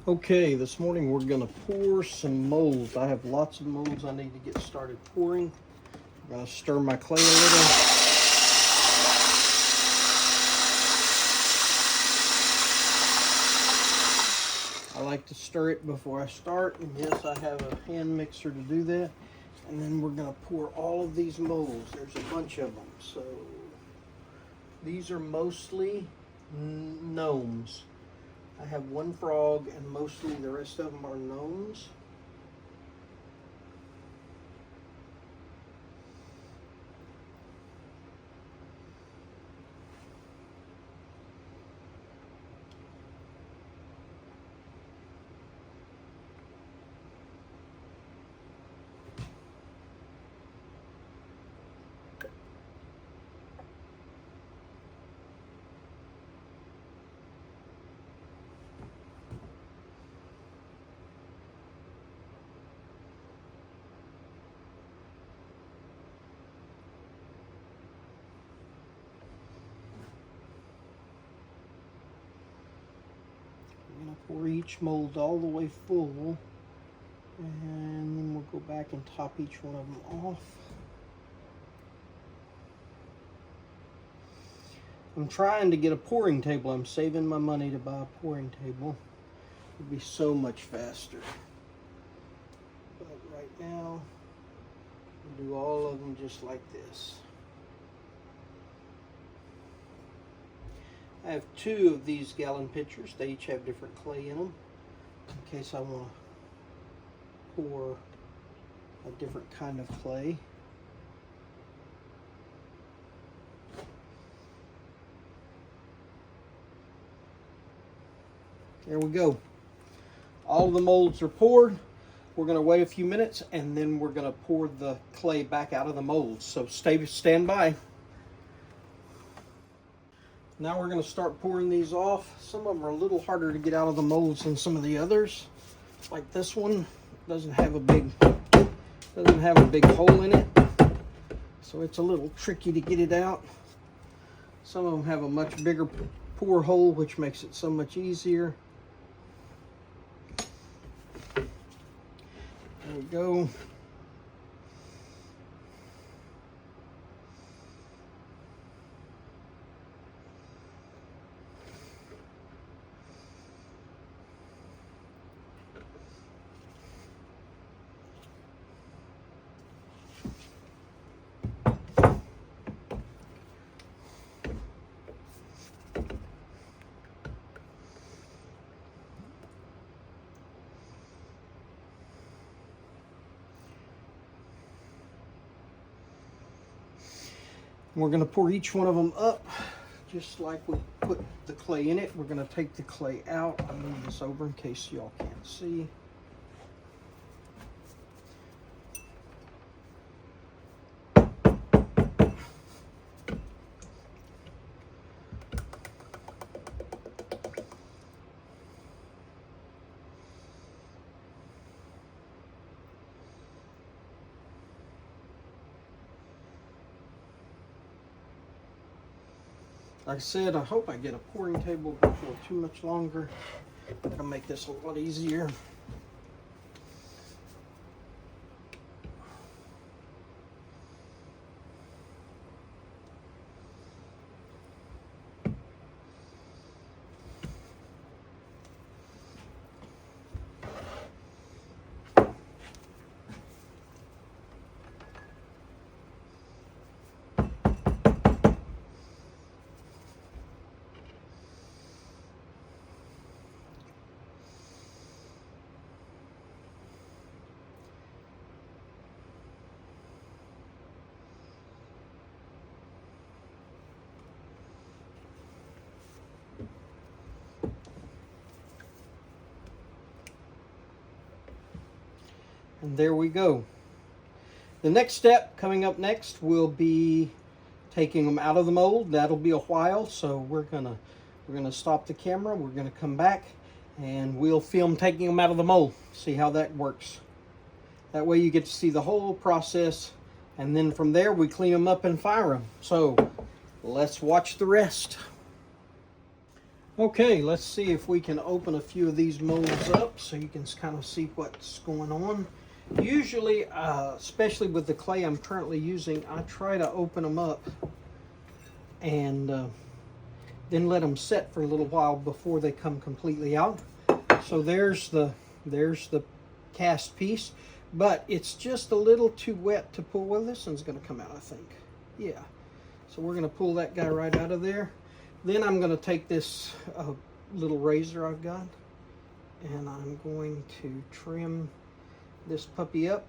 Okay, this morning we're gonna pour some molds. I have lots of molds I need to get started pouring. I'm gonna stir my clay a little. I like to stir it before I start, and yes, I have a hand mixer to do that. And then we're gonna pour all of these molds. There's a bunch of them. So these are mostly gnomes. I have one frog, and mostly the rest of them are gnomes. I'm gonna pour each mold all the way full, and then we'll go back and top each one of them off. I'm trying to get a pouring table. I'm saving my money to buy a pouring table. It'd be so much faster. But right now, we'll do all of them just like this. I have two of these gallon pitchers. They each have different clay in them, in case I want to pour a different kind of clay. There we go. All the molds are poured. We're going to wait a few minutes, and then we're going to pour the clay back out of the molds. So stand by. Now we're going to start pouring these off. Some of them are a little harder to get out of the molds than some of the others. Like this one doesn't have a big hole in it, so it's a little tricky to get it out. Some of them have a much bigger pour hole, which makes it so much easier. There we go. We're going to pour each one of them up just like we put the clay in it. We're going to take the clay out. I'll move this over in case y'all can't see. Like I said, I hope I get a pouring table before too much longer. That'll make this a lot easier. And there we go. The next step coming up next will be taking them out of the mold. That'll be a while, so we're gonna stop the camera. We're gonna come back and we'll film taking them out of the mold. See how that works. That way you get to see the whole process, and then from there we clean them up and fire them. So let's watch the rest. Okay, let's see if we can open a few of these molds up so you can kind of see what's going on. Usually, especially with the clay I'm currently using, I try to open them up and then let them set for a little while before they come completely out. So there's the cast piece, but it's just a little too wet to pull. Well, this one's going to come out, I think. Yeah. So we're going to pull that guy right out of there. Then I'm going to take this little razor I've got, and I'm going to trim this puppy up.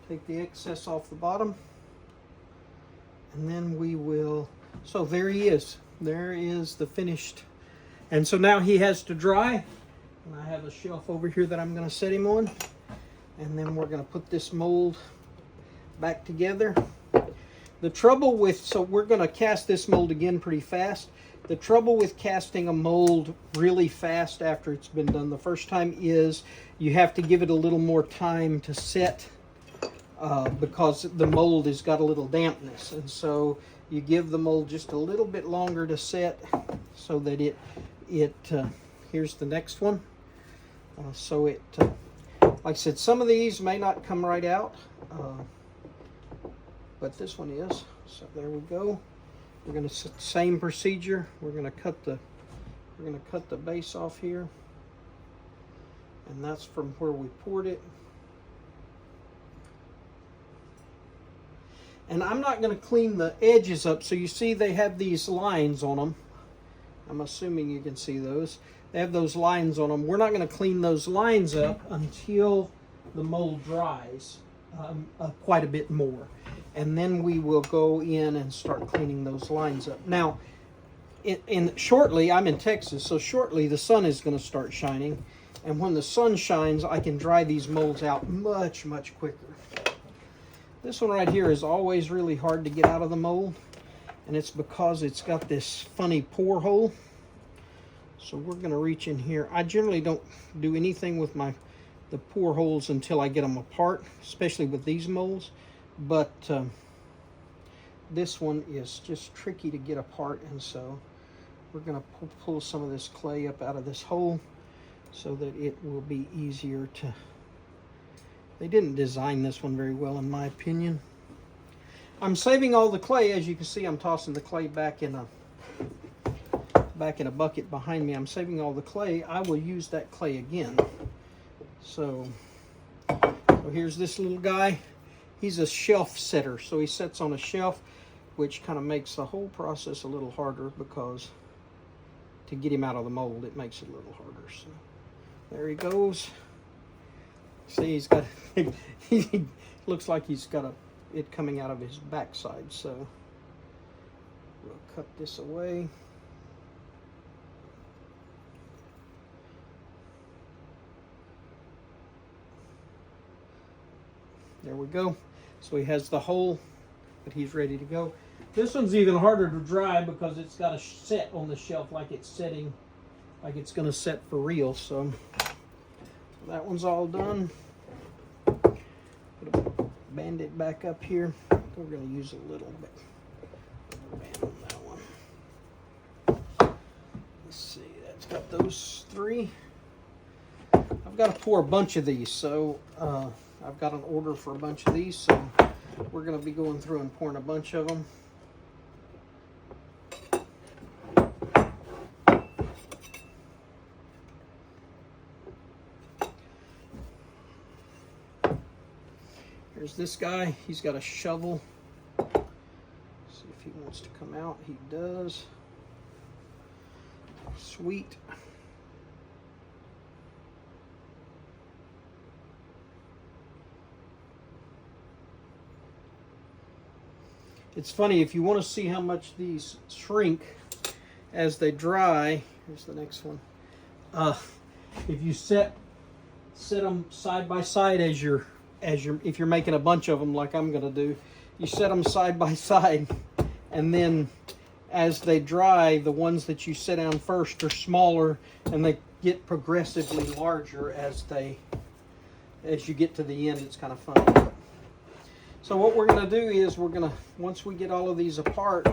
Take the excess off the bottom, and then we will, so there he is. There is the finished. And so now he has to dry, and I have a shelf over here that I'm going to set him on. And then we're going to put this mold back together. The trouble with, so we're going to cast this mold again pretty fast. The trouble with casting a mold really fast after it's been done the first time is you have to give it a little more time to set because the mold has got a little dampness. And so you give the mold just a little bit longer to set so that here's the next one. Like I said, some of these may not come right out, but this one is. So there we go. We're going to same procedure. We're going to cut the base off here, and that's from where we poured it. And I'm not going to clean the edges up. So you see they have these lines on them. I'm assuming you can see those. They have those lines on them. We're not going to clean those lines up until the mold dries quite a bit more. And then we will go in and start cleaning those lines up. Now, shortly, I'm in Texas, so shortly the sun is going to start shining. And when the sun shines, I can dry these molds out much, much quicker. This one right here is always really hard to get out of the mold. And it's because it's got this funny pour hole. So we're going to reach in here. I generally don't do anything with the pour holes until I get them apart, especially with these molds. But this one is just tricky to get apart, and so we're going to pull some of this clay up out of this hole so that it will be easier to... They didn't design this one very well, in my opinion. I'm saving all the clay. As you can see, I'm tossing the clay back in a bucket behind me. I'm saving all the clay. I will use that clay again. So here's this little guy. He's a shelf setter, so he sets on a shelf, which kind of makes the whole process a little harder because to get him out of the mold, it makes it a little harder. So there he goes. See, he's got, he looks like he's got it coming out of his backside. So we'll cut this away. There we go. So he has the hole, but he's ready to go. This one's even harder to dry because it's got to set on the shelf like it's setting, like it's going to set for real. So that one's all done. Put a Band-It back up here. We're going to use a little bit of band on that one. Let's see, that's got those three. I've got to pour a bunch of these, so I've got an order for a bunch of these, so we're going to be going through and pouring a bunch of them. Here's this guy. He's got a shovel. See if he wants to come out. He does. Sweet. It's funny, if you want to see how much these shrink as they dry, here's the next one. If you set them side by side if you're making a bunch of them like I'm going to do, you set them side by side, and then as they dry, the ones that you set down first are smaller, and they get progressively larger as you get to the end. It's kind of funny. So what we're going to do is we're going to, once we get all of these apart,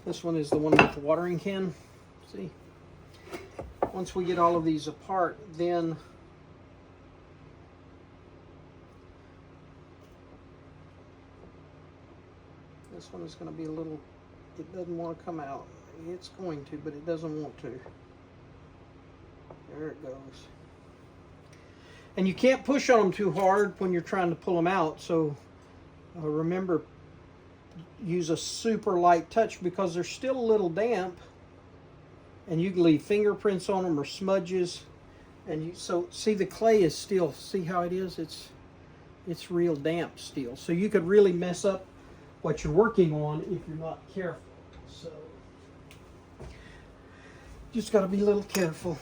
this one is the one with the watering can, see? Once we get all of these apart, then this one is going to be a little, it doesn't want to come out. It's going to, but it doesn't want to. There it goes. And you can't push on them too hard when you're trying to pull them out, so remember, use a super light touch because they're still a little damp, and you can leave fingerprints on them or smudges. And you, so see, the clay is still, see how it is? It's real damp still. So you could really mess up what you're working on if you're not careful. So just got to be a little careful.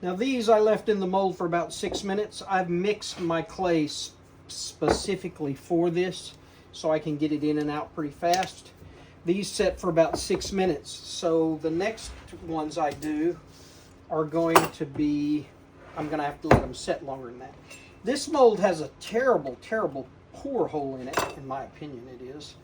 Now these I left in the mold for about 6 minutes. I've mixed my clay specifically for this so I can get it in and out pretty fast. These set for about 6 minutes. So the next ones I do are going to be, I'm going to have to let them set longer than that. This mold has a terrible, terrible pour hole in it, in my opinion it is.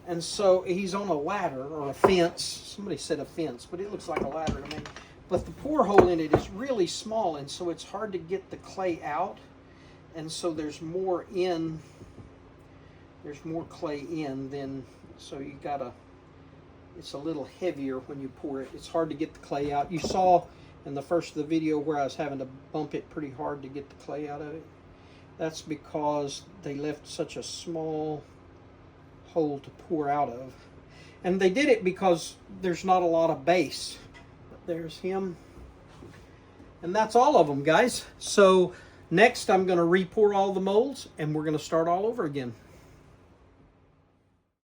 And so he's on a ladder or a fence. Somebody said a fence, but it looks like a ladder to me. But the pour hole in it is really small, and so it's hard to get the clay out. And so there's more clay in than, so you gotta, it's a little heavier when you pour it. It's hard to get the clay out. You saw in the first of the video where I was having to bump it pretty hard to get the clay out of it. That's because they left such a small hole to pour out of. And they did it because there's not a lot of base. There's him. And that's all of them, guys. So next I'm going to re-pour all the molds and we're going to start all over again.